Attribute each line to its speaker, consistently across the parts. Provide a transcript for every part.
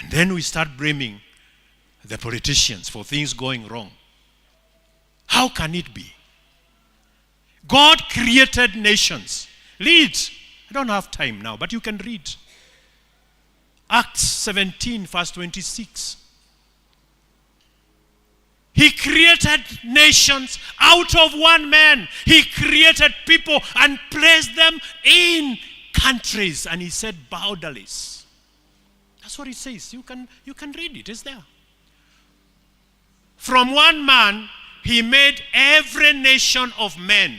Speaker 1: And then we start blaming the politicians for things going wrong. How can it be? God created nations. Read. I don't have time now, but you can read. Acts 17, verse 26. He created nations out of one man. He created people and placed them in countries. And he said boundaries. That's what he says. You can read it. It's there. From one man, he made every nation of men.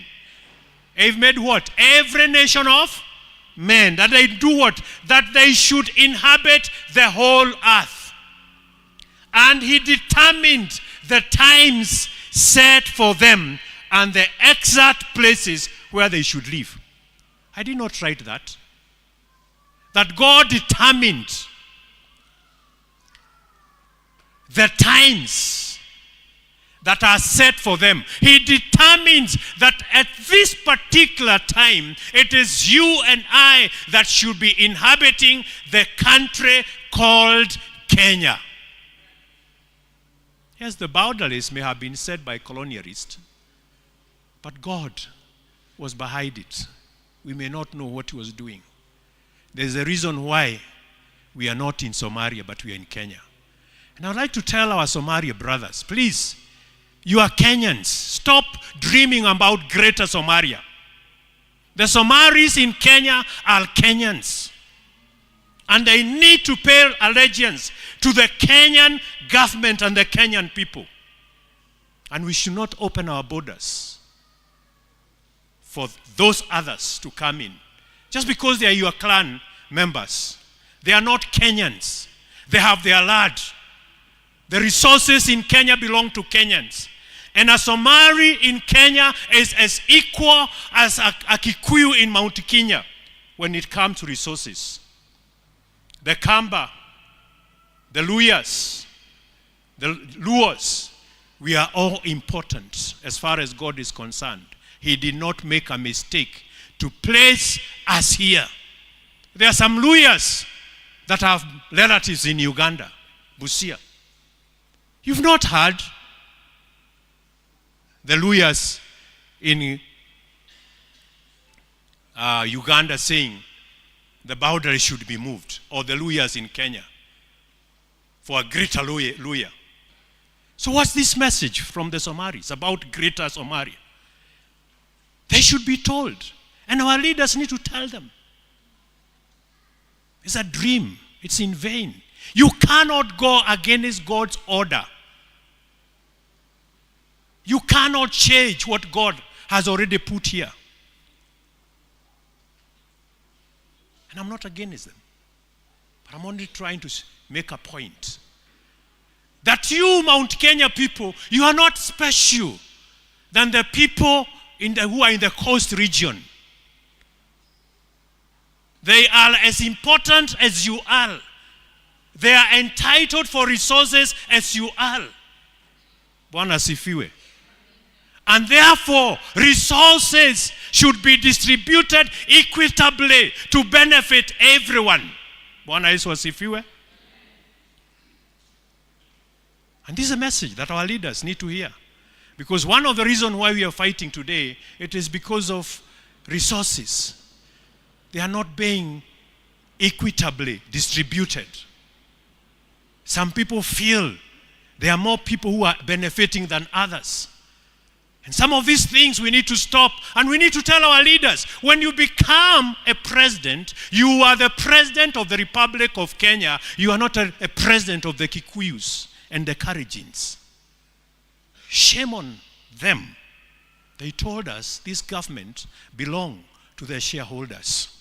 Speaker 1: He made what? Every nation of men. That they do what? That they should inhabit the whole earth. And he determined the times set for them and the exact places where they should live. I did not write that. That God determined the times that are set for them. He determines that at this particular time, it is you and I that should be inhabiting the country called Kenya. Yes, the boundaries may have been set by colonialists, but God was behind it. We may not know what he was doing. There's a reason why we are not in Somalia, but we are in Kenya. And I'd like to tell our Somalia brothers, please, you are Kenyans. Stop dreaming about greater Somalia. The Somalis in Kenya are Kenyans. And they need to pay allegiance to the Kenyan government and the Kenyan people. And we should not open our borders for those others to come in. Just because they are your clan members. They are not Kenyans. They have their land. The resources in Kenya belong to Kenyans. And a Somali in Kenya is as equal as a Kikuyu in Mount Kenya when it comes to resources. The Kamba, the Luyas, the Luos, we are all important as far as God is concerned. He did not make a mistake to place us here. There are some Luyas that have relatives in Uganda, Busia. You've not heard the Luyas in Uganda saying the boundary should be moved, or the Luyas in Kenya for a greater Luya. So what's this message from the Somalis about greater Somalia? They should be told, and our leaders need to tell them. It's a dream. It's in vain. You cannot go against God's order. You cannot change what God has already put here. And I'm not against them. But I'm only trying to make a point. That you, Mount Kenya people, you are not special than the people who are in the coast region. They are as important as you are. They are entitled for resources as you are. Bwana sifiwe. And therefore, resources should be distributed equitably to benefit everyone. Bwana Yesu asifiwe. And this is a message that our leaders need to hear. Because one of the reasons why we are fighting today, it is because of resources. They are not being equitably distributed. Some people feel there are more people who are benefiting than others. And some of these things we need to stop, and we need to tell our leaders, when you become a president, you are the president of the Republic of Kenya. You are not a president of the Kikuyus and the Kalenjins. Shame on them. They told us this government belongs to their shareholders.